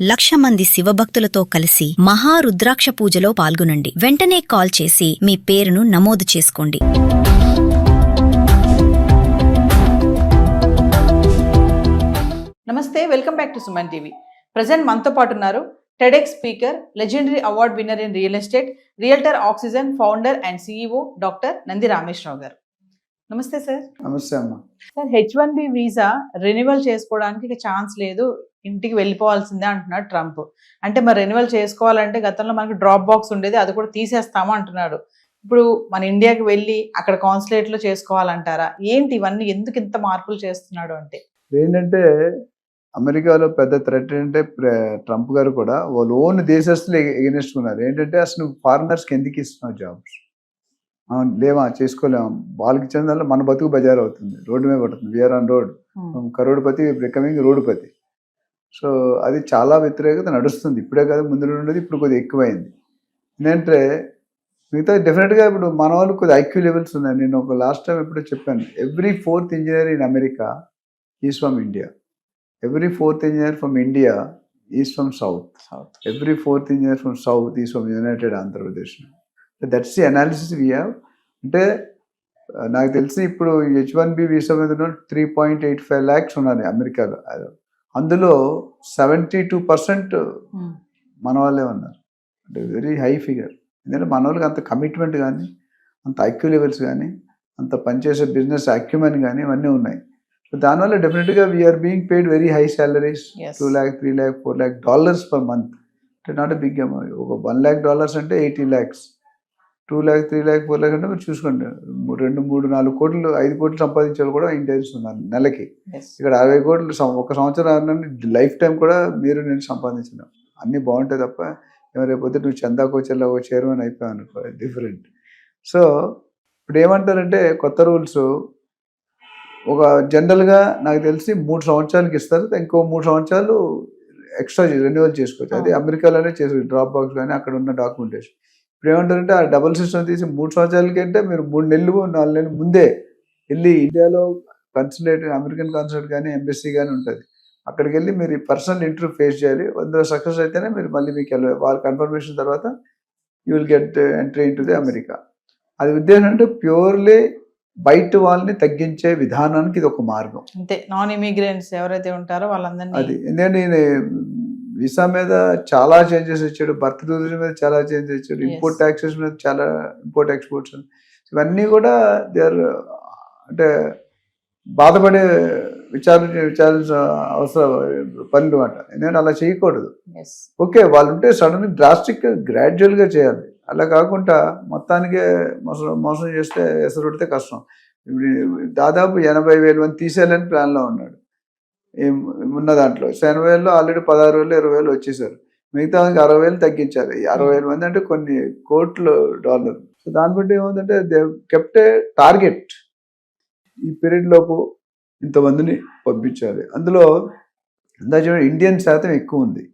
1,00,000 మంది శివభక్తులతో కలిసి మహారుద్రాక్ష పూజలో పాల్గొనండి. వెంటనే కాల్ చేసి మీ పేరును నమోదు చేసుకోండి. నమస్తే, welcome back to Suman TV. Present మనతో పాటు ఉన్నారు TEDx speaker, legendary award winner in real estate, realtor oxygen founder and CEO doctor Nandi Rameshwar Rao గారు. నమస్తే సార్. నమస్తే అమ్మా. సార్, H1B వీసా రెన్యువల్ చేసుకోవడానికి ఇక ఛాన్స్ లేదు, ఇంటికి వెళ్ళిపోవాల్సిందే అంటున్నాడు ట్రంప్. అంటే మరి రెన్యువల్ చేసుకోవాలంటే గతంలో మనకి డ్రాప్ బాక్స్ ఉండేది, అది కూడా తీసేస్తాము అంటున్నాడు. ఇప్పుడు మన ఇండియాకి వెళ్ళి అక్కడ కాన్సులేట్లో చేసుకోవాలంటారా? ఏంటి ఇవన్నీ, ఎందుకు ఇంత మార్పులు చేస్తున్నాడు అంటే? ఏంటంటే అమెరికాలో పెద్ద థ్రెట్ ఏంటంటే ట్రంప్ గారు కూడా వాళ్ళు ఓన్ దేశస్తులు ఎగనెస్ట్ ఉన్నారు. ఏంటంటే అసలు ఫారినర్స్కి ఎందుకు ఇస్తున్నావు జాబ్స్, లేవా చేసుకోలేము, వాళ్ళకి చెందాల మన బతుకు బజార్ అవుతుంది, రోడ్డు మీద పడుతుంది, we are on road, crorepati becoming రోడ్డుపతి. సో అది చాలా వ్యతిరేకత నడుస్తుంది. ఇప్పుడే కాదు, ముందు ఉండేది, ఇప్పుడు కొద్దిగా ఎక్కువైంది. ఏంటంటే మిగతా డెఫినెట్గా ఇప్పుడు మన వాళ్ళు కొద్దిగా ఐక్యూ లెవెల్స్ ఉన్నాయి. నేను ఒక లాస్ట్ టైం ఎప్పుడో చెప్పాను, every 4th engineer in America is from India, every 4th engineer from India is from south, every 4th engineer from south is from United Andhra Pradesh. That's the analysis we have. అంటే నాకు తెలిసి ఇప్పుడు H1B visa మీద 3.85 lakhs ఉన్నారు అమెరికాలో. అందులో 72% మన వాళ్ళే ఉన్నారు. అంటే వెరీ హై ఫిగర్. ఎందుకంటే మన వాళ్ళకి అంత కమిట్మెంట్ కానీ, అంత ఐక్యూ లెవెల్స్ కానీ, అంత పనిచేసే బిజినెస్ అక్యుమెన్ కానీ ఇవన్నీ ఉన్నాయి. సో దానివల్ల డెఫినెట్గా we are being paid very high salaries, $2 lakh, $3 lakh, $4 lakh per month. అంటే నాట్ ఎ బిగ్ అమౌంట్. ఒక $1 lakh అంటే 80 lakhs, 2 lakh, 3 lakh, 4 lakh అంటే మీరు చూసుకోండి, 2, 3, 4 కోట్లు, 5 కోట్లు సంపాదించే వాళ్ళు కూడా ఇండియన్స్ ఉన్నారు నెలకి. ఇక్కడ 60 కోట్లు ఒక సంవత్సరం లైఫ్ టైం కూడా మీరు నేను సంపాదించినాం. అన్నీ బాగుంటాయి తప్ప రేపొద్దు నువ్వు చందాకో చెల్లాకో చైర్మన్ అయిపోయావు అనుకో, డిఫరెంట్. సో ఇప్పుడు ఏమంటారంటే కొత్త రూల్స్ ఒక జనరల్గా నాకు తెలిసి 3 సంవత్సరాలకి ఇస్తారు, ఇంకో 3 సంవత్సరాలు ఎక్స్ట్రా రెన్యువల్ చేసుకోవచ్చు. అది అమెరికాలోనే చేసుకోవచ్చు, డ్రాప్ బాక్స్ కానీ అక్కడ ఉన్న డాక్యుమెంటేషన్. ఇప్పుడు ఏమంటారంటే ఆ డబుల్ సిస్టమ్ తీసి 3 సంవత్సరాలకి అంటే మీరు 3 నెలలు 4 నెలలు ముందే వెళ్ళి ఇండియాలో కన్సులేట్, అమెరికన్ కన్సులేట్ కానీ ఎంబసీ కానీ ఉంటుంది, అక్కడికి వెళ్ళి మీరు పర్సనల్ ఇంటర్వ్యూ ఫేస్ చేయాలి. అందులో సక్సెస్ అయితేనే మీరు మళ్ళీ మీకు వెళ్ళాలి. వాళ్ళ కన్ఫర్మేషన్ తర్వాత you will get entry in to the America. అది ఉద్దేశం అంటే ప్యూర్లీ బయట వాళ్ళని తగ్గించే విధానానికి ఇది ఒక మార్గం. అంతే, నాన్ ఇమిగ్రెంట్స్ ఎవరైతే ఉంటారో వాళ్ళందరినీ. అది ఎందుకంటే వీసా మీద చాలా చేంజెస్ ఇచ్చాడు, బర్త్ రిజిస్ట్రేషన్ మీద చాలా చేంజెస్ ఇచ్చాడు, ఇంపోర్ట్ ట్యాక్సెస్ మీద చాలా, ఇంపోర్ట్ ఎక్స్పోర్ట్స్, ఇవన్నీ కూడా దే ఆర్ అంటే బాధపడే విచారించ అవసరం పనులు అంట. ఎందుకంటే అలా చేయకూడదు. ఓకే, వాళ్ళు ఉంటే సడన్ డ్రాస్టిక్ గ్రాడ్యువల్గా చేయాలి. అలా కాకుండా మొత్తానికే మోసం చేస్తే ఎసరు పెడితే కష్టం. దాదాపు 80,000 మంది తీసేయాలని ప్లాన్లో ఉన్నాడు. ఉన్న దాంట్లో 80,000లో ఆల్రెడీ 16,000, 20,000 వచ్చేసారు. మిగతా 60,000 తగ్గించాలి. 60,000 మంది అంటే కొన్ని కోట్ల డాలర్. సో దాన్ని బట్టి ఏముందంటే దే కెప్ట్ ఏ టార్గెట్, ఈ పీరియడ్ లోపు ఇంతమందిని పంపించాలి. అందులో ఇండియన్ శాతం ఎక్కువ ఉంది.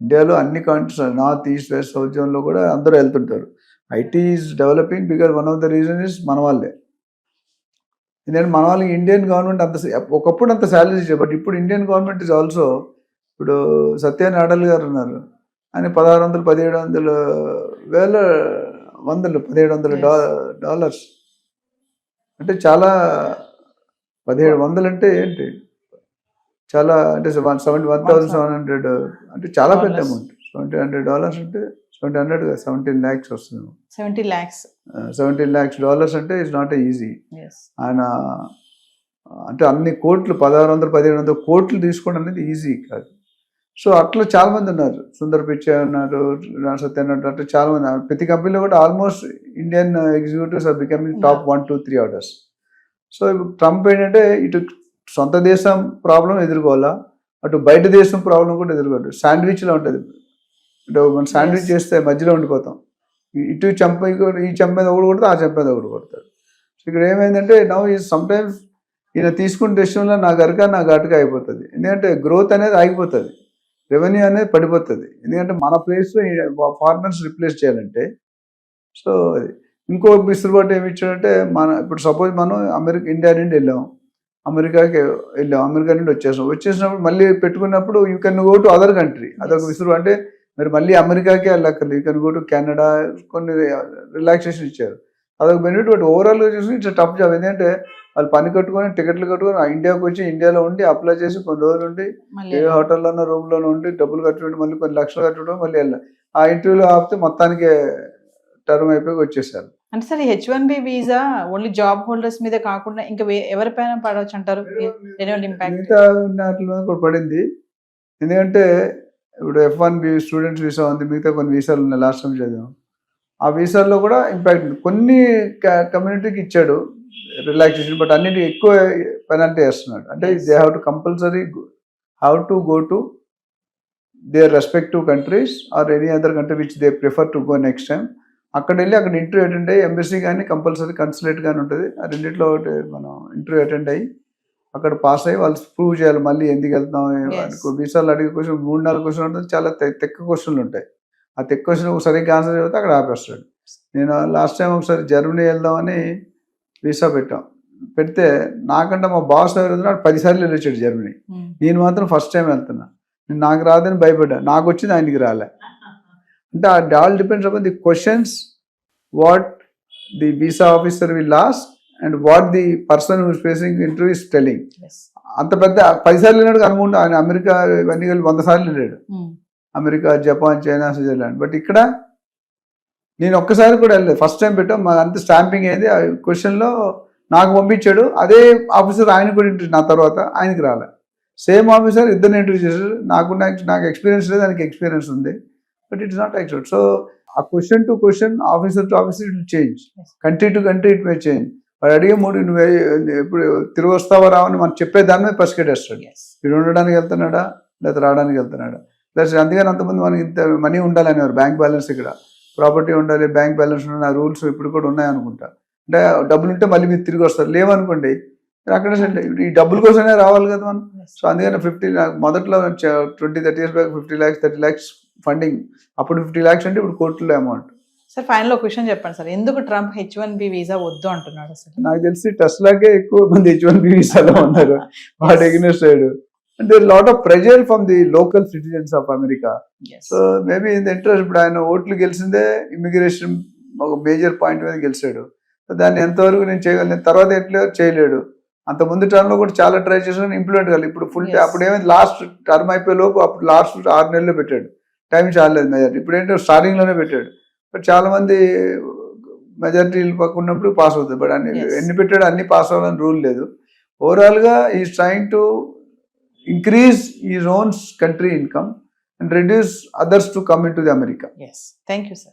ఇండియాలో అన్ని countries, north, east, west, south జోన్లో కూడా అందరూ వెళ్తుంటారు. IT is developing because one of the reason is మన వాళ్ళే. ఎందుకంటే మన వాళ్ళకి ఇండియన్ గవర్నమెంట్ అంత ఒకప్పుడు అంత శాలరీ ఇచ్చారు, బట్ ఇప్పుడు ఇండియన్ గవర్నమెంట్ ఇస్ ఆల్సో, ఇప్పుడు సత్యాని అడల్ గారు ఉన్నారు, ఆయన $1,600, $1,700 అంటే చాలా, 1,700 అంటే ఏంటి, చాలా అంటే $1,700 అంటే చాలా పెద్ద అమౌంట్. $1,700 అంటే 17 lakhs వస్తుంది. 17 lakhs అంటే ఇట్స్ నాట్ ఈజీ. ఆయన అంటే అన్ని కోట్లు, 1,600-1,700 కోట్లు తీసుకోవడం అనేది ఈజీ కాదు. సో అట్లా చాలా మంది ఉన్నారు. సుందర్ పిచ్చే ఉన్నారు, సత్యనారాయణ, అంటే చాలా మంది. ప్రతి కంపెనీలో కూడా almost Indian executives are becoming top 1, 2, 3 orders. So ఇప్పుడు ట్రంప్ ఏంటంటే ఇటు సొంత దేశం ప్రాబ్లం ఎదుర్కోవాలా, అటు బయట దేశం ప్రాబ్లం కూడా ఎదుర్కోవాలి. శాండ్విచ్లో ఉంటుంది. అంటే మనం శాండ్విచ్ చేస్తే మధ్యలో ఉండిపోతాం. ఇటు చెంప, ఈ చెంప మీద ఒకటి కొడతాడు, ఆ చెంప మీద ఒకటి కొడతాడు. సో ఇక్కడ ఏమైందంటే నవ్ ఈ సమ్టైమ్స్ ఈయన తీసుకున్న డెసిషన్లో నా గటుక అయిపోతుంది. ఎందుకంటే గ్రోత్ అనేది ఆగిపోతుంది, రెవెన్యూ అనేది పడిపోతుంది. ఎందుకంటే మన ప్లేస్లో ఫారినర్స్ రిప్లేస్ చేయాలంటే. సో ఇంకో విసులుబాటు ఏమి ఇచ్చాడంటే, ఇప్పుడు సపోజ్ మనం ఇండియా నుండి వెళ్ళాం, అమెరికాకి వెళ్ళాం, అమెరికా నుండి వచ్చేసినప్పుడు మళ్ళీ పెట్టుకున్నప్పుడు you can go to other country, అదొక విసురు. అంటే మీరు మళ్ళీ అమెరికాకే వెళ్ళక్కర్లేదు, you can go to Canada, కొన్ని రిలాక్సేషన్ ఇచ్చారు, అదొక బెనిఫిట్. బట్ ఓవరాల్గా చూసి ఇట్స్ టఫ్ జాబ్. ఎందుకంటే వాళ్ళు పని కట్టుకొని టికెట్లు కట్టుకొని ఇండియాకి వచ్చి ఇండియాలో ఉండి అప్లై చేసి కొన్ని రోజులు ఉండి ఏ హోటల్లోనో రూమ్లోనో ఉండి డబ్బులు కట్టుకుంటే మళ్ళీ కొన్ని లక్షలు కట్టుకోవడం, మళ్ళీ వెళ్ళాలి. ఆ ఇంటర్వ్యూలో ఆపితే మొత్తానికి టర్మ్ అయిపోయి వచ్చేసారు. అంటే sir H1B visa only job holders మీద కాకుండా ఇంకా ఎవరిపైన పడవచ్చు అంటారు రెన్యువల్ ఇంపాక్ట్? మిగతా వాటి మీద కూడా పడింది. ఎందుకంటే ఇప్పుడు F1B స్టూడెంట్స్ వీసా ఉంది, మిగతా కొన్ని వీసాలు ఉన్నాయి, లాస్ట్ టైం చదివాం. ఆ వీసాల్లో కూడా ఇంపాక్ట్ ఉంది. కొన్ని కమ్యూనిటీకి ఇచ్చాడు రిలాక్సేషన్, బట్ అన్నిటి ఎక్కువ పెనాల్టీ వేస్తున్నాడు. అంటే they have to compulsory have to go to their respective countries or any other country which they prefer to go next time. అక్కడ వెళ్ళి అక్కడ ఇంటర్వ్యూ అటెండ్ అయ్యి, ఎంబసీ కానీ కంపల్సరీ కన్సులేట్ కానీ ఉంటుంది, ఆ రెండింటిలో ఒకటి మనం ఇంటర్వ్యూ అటెండ్ అయ్యి అక్కడ పాస్ అయ్యి వాళ్ళు ప్రూవ్ చేయాలి మళ్ళీ ఎందుకు వెళ్తాం. వీసాలు అడిగే క్వశ్చన్ 3-4 క్వశ్చన్ ఉంటుంది, చాలా తెక్క క్వశ్చన్లు ఉంటాయి. ఆ తెక్క క్వశ్చన్ సరిగ్గా ఆన్సర్ చెబితే అక్కడ ఆపేస్తాడు. నేను లాస్ట్ టైం ఒకసారి జర్మనీ వెళ్దామని వీసా పెడితే నాకంటే మా బాస్ ఎవరు 10 సార్లు వెళ్ళొచ్చాడు జర్మనీ. నేను మాత్రం ఫస్ట్ టైం వెళ్తున్నా, నాకు రాదని భయపడ్డా, నాకు వచ్చింది ఆయనకి రాలే. అంటే all depends upon the questions what the visa officer will ask and what the person who is facing interview is telling. అంత పెద్ద 10 సార్లు వెళ్ళాడు అనుకుంటా, ఆయన అమెరికా ఇవన్నీ 100 సార్లు వెళ్ళాడు, America, Japan, China, Switzerland. But ఇక్కడ నేను ఒక్కసారి కూడా వెళ్ళలేదు, ఫస్ట్ టైం పెట్టాం. మా అంత స్టాంపింగ్ అయింది, ఆ క్వశ్చన్లో నాకు పంపించాడు. అదే ఆఫీసర్ ఆయన కూడా ఇంటర్వ్యూ, నా తర్వాత ఆయనకి రాలే. సేమ్ ఆఫీసర్ ఇద్దరిని ఇంటర్వ్యూ చేశారు. నాకు ఎక్స్పీరియన్స్ లేదు, ఆయనకి ఎక్స్పీరియన్స్ ఉంది, but it's not accept. So ఆ question to question, officer to officer it will change, country to country it may change. వాడు అడిగే నువ్వు ఇప్పుడు తిరిగి వస్తావా రావని మనం చెప్పే దాని మీద పసిగట్టేస్తాడు. వీడు ఉండడానికి వెళ్తున్నాడా లేదా రావడానికి వెళ్తున్నాడా. ప్లస్ అందుకని అంతమంది మనకి ఇంత మనీ ఉండాలనేవారు, బ్యాంక్ బ్యాలెన్స్, ఇక్కడ ప్రాపర్టీ ఉండాలి, బ్యాంక్ బ్యాలెన్స్ ఉండాలి, ఆ రూల్స్ ఇప్పుడు కూడా ఉన్నాయనుకుంటా. అంటే డబ్బులు ఉంటే మళ్ళీ మీరు తిరిగి వస్తారు, లేవనుకోండి అక్కడ ఈ డబ్బుల కోసమే రావాలి కదా మనం. సో అందుకని 50 మొదట్లో 20-30 years back 50 lakhs 30 lakhs funding, అప్పుడు 50 lakhs అంటే ఇప్పుడు కోర్టులో అమౌంట్. సార్ ఫైనల్ ఒక క్వశ్చన్ చెప్పండి సార్, ఎందుకు ట్రంప్ H1B వీసా వద్దు అంటున్నాడు అసలు? నాకు తెలిసి టెస్లాకే ఎక్కువ మంది H1B వీసాలో ఉన్నారు వాడు against side. And there is a lot of pressure from the local citizens of America. Yes. So maybe in the interest, ఇప్పుడు ఆయన ఓట్లు గెలిచిందే ఇమిగ్రేషన్ ఒక మేజర్ పాయింట్ మీద గెలిచాడు. దాన్ని ఎంతవరకు నేను చేయగలను, తర్వాత ఎట్లా చేయలేడు. అంత ముందు టర్మ్లో కూడా చాలా ట్రై చేసాను, ఇంప్లిమెంట్ కాదు. ఇప్పుడు ఫుల్ అప్పుడు ఏమైంది, లాస్ట్ టర్మ్ అయిపోయే లోపు అప్పుడు లాస్ట్ 6 నెలల్లో పెట్టాడు, టైం చాలేదు మెజారిటీ. ఇప్పుడు ఏంటంటే స్టార్టింగ్లోనే పెట్టాడు. బట్ చాలా మంది మెజారిటీలు పక్క ఉన్నప్పుడు పాస్ అవుతుంది. బట్ ఎన్ని పెట్టాడు అన్ని పాస్ అవ్వాలని రూల్ లేదు. ఓవరాల్గా is trying to increase his own country income and reduce others to come into the America. Yes. Thank you, sir.